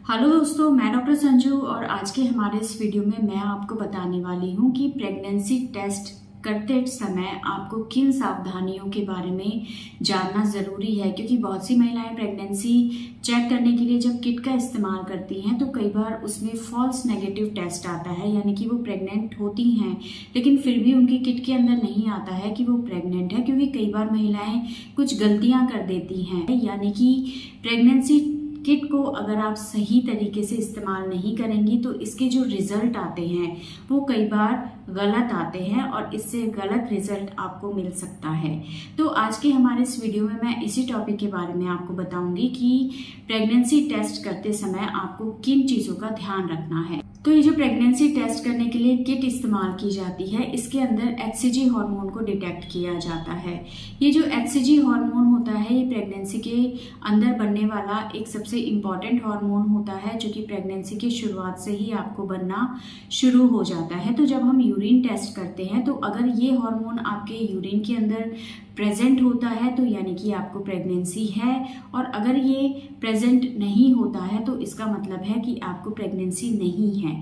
Hello दोस्तों, मैं doctor Sanju और आज के हमारे इस वीडियो में मैं आपको बताने वाली हूँ कि प्रेगनेंसी टेस्ट करते समय आपको किन सावधानियों के बारे में जानना ज़रूरी है। क्योंकि बहुत सी महिलाएं प्रेगनेंसी चेक करने के लिए जब किट का इस्तेमाल करती हैं तो कई बार उसमें फॉल्स नेगेटिव टेस्ट आता है, यानी कि वो प्रेग्नेंट होती हैं लेकिन फिर भी उनकी किट के अंदर नहीं आता है कि वो प्रेग्नेंट है। क्योंकि कई बार महिलाएं कुछ गलतियां कर देती हैं, यानी कि प्रेगनेंसी किट को अगर आप सही तरीके से इस्तेमाल नहीं करेंगी तो इसके जो रिजल्ट आते हैं वो कई बार गलत आते हैं और इससे गलत रिजल्ट आपको मिल सकता है। तो आज के हमारे इस वीडियो में मैं इसी टॉपिक के बारे में आपको बताऊंगी कि प्रेगनेंसी टेस्ट करते समय आपको किन चीज़ों का ध्यान रखना है। तो ये जो प्रेगनेंसी टेस्ट करने के लिए किट इस्तेमाल की जाती है, इसके अंदर HCG हार्मोन को डिटेक्ट किया जाता है। ये जो HCG हार्मोन होता है ये प्रेगनेंसी के अंदर बनने वाला एक सबसे इम्पॉर्टेंट हार्मोन होता है, जो कि प्रेगनेंसी की शुरुआत से ही आपको बनना शुरू हो जाता है। तो जब हम यूरिन टेस्ट करते हैं तो अगर ये हार्मोन आपके यूरिन के अंदर प्रेजेंट होता है तो यानी कि आपको प्रेगनेंसी है, और अगर ये प्रेजेंट नहीं होता है तो इसका मतलब है कि आपको प्रेगनेंसी नहीं है।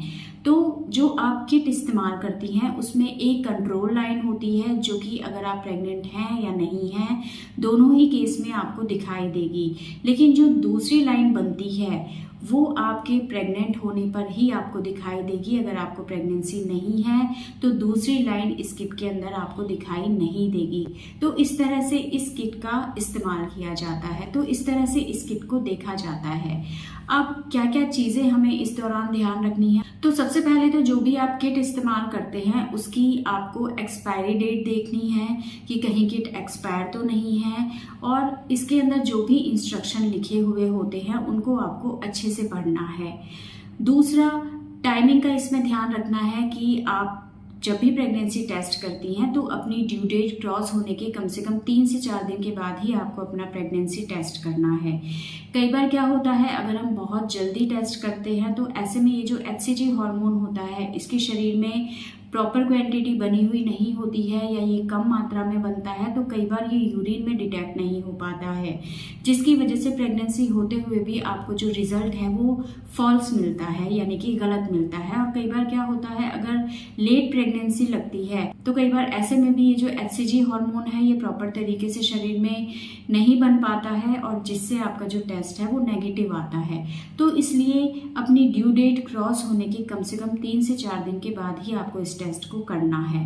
तो जो आप किट इस्तेमाल करती हैं उसमें एक कंट्रोल लाइन होती है जो कि अगर आप प्रेग्नेंट हैं या नहीं हैं दोनों ही केस में आपको दिखाई देगी। लेकिन जो दूसरी लाइन बनती है वो आपके प्रेग्नेंट होने पर ही आपको दिखाई देगी। अगर आपको प्रेगनेंसी नहीं है तो दूसरी लाइन इस किट के अंदर आपको दिखाई नहीं देगी। तो इस तरह से इस किट का इस्तेमाल किया जाता है, तो इस तरह से इस किट को देखा जाता है। अब क्या क्या चीज़ें हमें इस दौरान ध्यान रखनी है, तो सबसे पहले तो जो भी आप किट इस्तेमाल करते हैं उसकी आपको एक्सपायरी डेट देखनी है कि कहीं किट एक्सपायर तो नहीं है, और इसके अंदर जो भी इंस्ट्रक्शन लिखे हुए होते हैं उनको आपको अच्छे से पढ़ना है। दूसरा, टाइमिंग का इसमें ध्यान रखना है कि आप जब भी प्रेगनेंसी टेस्ट करती हैं तो अपनी ड्यू डेट क्रॉस होने के कम से कम 3 से 4 दिन के बाद ही आपको अपना प्रेगनेंसी टेस्ट करना है। कई बार क्या होता है, अगर हम बहुत जल्दी टेस्ट करते हैं तो ऐसे में ये जो HCG हार्मोन होता है इसके शरीर में प्रॉपर क्वांटिटी बनी हुई नहीं होती है या ये कम मात्रा में बनता है, तो कई बार ये यूरिन में डिटेक्ट नहीं हो पाता है, जिसकी वजह से प्रेगनेंसी होते हुए भी आपको जो रिजल्ट है वो फॉल्स मिलता है, यानी कि गलत मिलता है। और कई बार क्या होता है, अगर लेट प्रेगनेंसी लगती है तो कई बार ऐसे में भी ये जो HCG हार्मोन है ये प्रॉपर तरीके से शरीर में नहीं बन पाता है और जिससे आपका जो टेस्ट है वो नेगेटिव आता है। तो इसलिए अपनी ड्यू डेट क्रॉस होने के कम से कम 3 से 4 दिन के बाद ही आपको इस टेस्ट को करना है।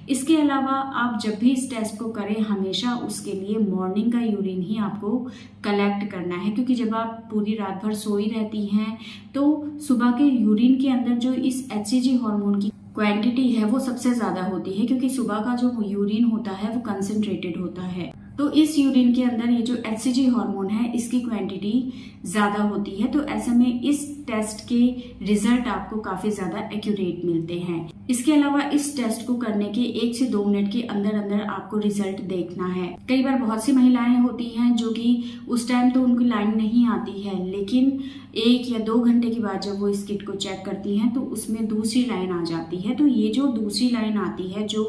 इसके अलावा आप जब भी इस टेस्ट को करें हमेशा उसके लिए मॉर्निंग का यूरिन ही आपको कलेक्ट करना है, क्योंकि जब आप पूरी रात भर सोई रहती हैं तो सुबह के यूरिन के अंदर जो इस HCG हार्मोन की क्वांटिटी है वो सबसे ज़्यादा होती है, क्योंकि सुबह का जो यूरिन होता है वो कंसंट्रेटेड होता है। तो इस यूरिन के अंदर ये जो HCG हार्मोन है इसकी क्वांटिटी ज़्यादा होती है, तो ऐसे में इस टेस्ट के रिजल्ट आपको काफ़ी ज़्यादा एक्यूरेट मिलते हैं। इसके अलावा इस टेस्ट को करने के 1 से 2 मिनट के अंदर अंदर आपको रिजल्ट देखना है। कई बार बहुत सी महिलाएं होती हैं जो कि उस टाइम तो उनकी लाइन नहीं आती है, लेकिन 1 या 2 घंटे के बाद जब वो इस किट को चेक करती हैं तो उसमें दूसरी लाइन आ जाती है। तो ये जो दूसरी लाइन आती है जो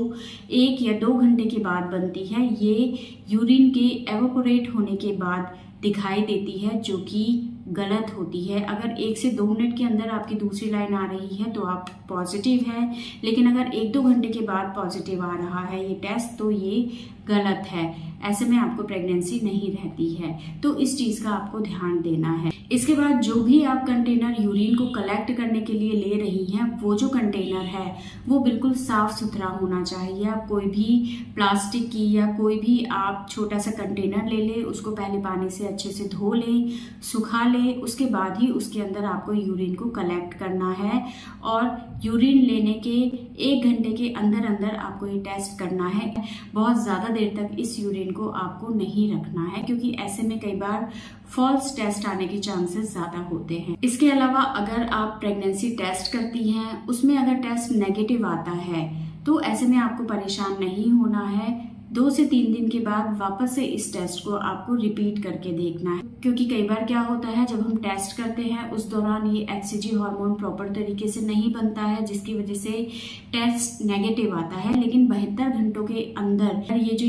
1 या 2 घंटे के बाद बनती है ये यूरिन के एवोपोरेट होने के बाद दिखाई देती है, जो कि गलत होती है। अगर 1 से 2 मिनट के अंदर आपकी दूसरी लाइन आ रही है तो आप पॉजिटिव है, लेकिन अगर 1-2 घंटे के बाद पॉजिटिव आ रहा है ये टेस्ट तो ये गलत है। ऐसे में आपको प्रेगनेंसी नहीं रहती है, तो इस चीज़ का आपको ध्यान देना है। इसके बाद जो भी आप कंटेनर यूरिन को कलेक्ट करने के लिए ले रही हैं वो जो कंटेनर है वो बिल्कुल साफ सुथरा होना चाहिए। आप कोई भी प्लास्टिक की या कोई भी आप छोटा सा कंटेनर ले लें, उसको पहले पानी से अच्छे से धो लें, सुखा लें, उसके बाद ही उसके अंदर आपको यूरिन को कलेक्ट करना है और यूरिन लेने के 1 घंटे के अंदर अंदर आपको ये टेस्ट करना है। बहुत ज़्यादा देर तक इस यूरिन को आपको नहीं रखना है, क्योंकि ऐसे में कई बार फॉल्स टेस्ट आने के चांसेस ज़्यादा होते हैं। इसके अलावा अगर आप प्रेगनेंसी टेस्ट करती हैं उसमें अगर टेस्ट नेगेटिव आता है तो ऐसे में आपको परेशान नहीं होना है। 2 से 3 दिन के बाद वापस से इस टेस्ट को आपको रिपीट करके देखना है, क्योंकि कई बार क्या होता है जब हम टेस्ट करते हैं उस दौरान ये HCG हार्मोन प्रॉपर तरीके से नहीं बनता है, जिसकी वजह से टेस्ट नेगेटिव आता है। लेकिन 72 घंटों के अंदर ये जो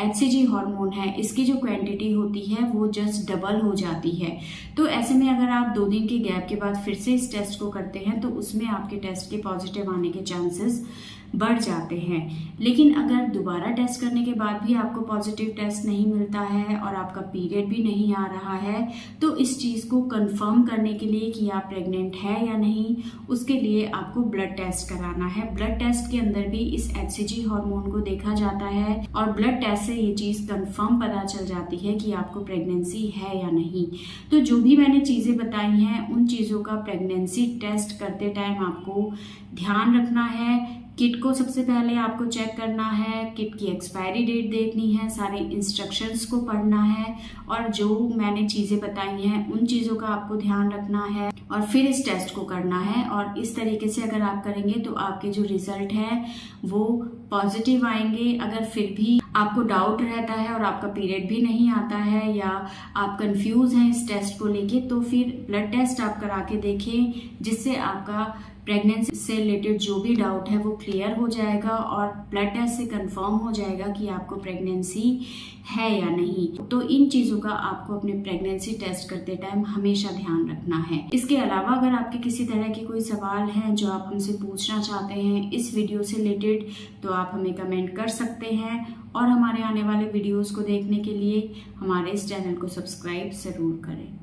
HCG हार्मोन है, इसकी जो क्वांटिटी होती है वो जस्ट डबल हो जाती है। तो ऐसे में अगर आप 2 दिन के गैप के बाद फिर से इस टेस्ट को करते हैं तो उसमें आपके टेस्ट के पॉजिटिव आने के चांसेस बढ़ जाते हैं। लेकिन अगर दोबारा टेस्ट करने के बाद भी आपको पॉजिटिव टेस्ट नहीं मिलता है और आपका पीरियड भी नहीं आ रहा है, तो इस चीज़ को कंफर्म करने के लिए कि आप प्रेग्नेंट है या नहीं, उसके लिए आपको ब्लड टेस्ट कराना है। ब्लड टेस्ट के अंदर भी इस HCG हार्मोन को देखा जाता है और ब्लड टेस्ट से ये चीज़ कंफर्म पता चल जाती है कि आपको प्रेगनेंसी है या नहीं। तो जो भी मैंने चीज़ें बताई हैं, उन चीज़ों का प्रेगनेंसी टेस्ट करते टाइम आपको ध्यान रखना है। किट को सबसे पहले आपको चेक करना है, किट की एक्सपायरी डेट देखनी है, सारे इंस्ट्रक्शंस को पढ़ना है और जो मैंने चीज़ें बताई हैं उन चीज़ों का आपको ध्यान रखना है और फिर इस टेस्ट को करना है। और इस तरीके से अगर आप करेंगे तो आपके जो रिजल्ट हैं वो पॉजिटिव आएंगे। अगर फिर भी आपको डाउट रहता है और आपका पीरियड भी नहीं आता है या आप कंफ्यूज हैं इस टेस्ट को लेके, तो फिर ब्लड टेस्ट आप करा के देखें, जिससे आपका प्रेगनेंसी से रिलेटेड जो भी डाउट है वो क्लियर हो जाएगा और ब्लड टेस्ट से कंफर्म हो जाएगा कि आपको प्रेगनेंसी है या नहीं। तो इन चीज़ों का आपको अपने प्रेगनेंसी टेस्ट करते टाइम हमेशा ध्यान रखना है। इसके अलावा अगर आपके किसी तरह के कोई सवाल हैं जो आप हमसे पूछना चाहते हैं इस वीडियो से रिलेटेड, तो आप हमें कमेंट कर सकते हैं और हमारे आने वाले वीडियोज़ को देखने के लिए हमारे इस चैनल को सब्सक्राइब ज़रूर करें।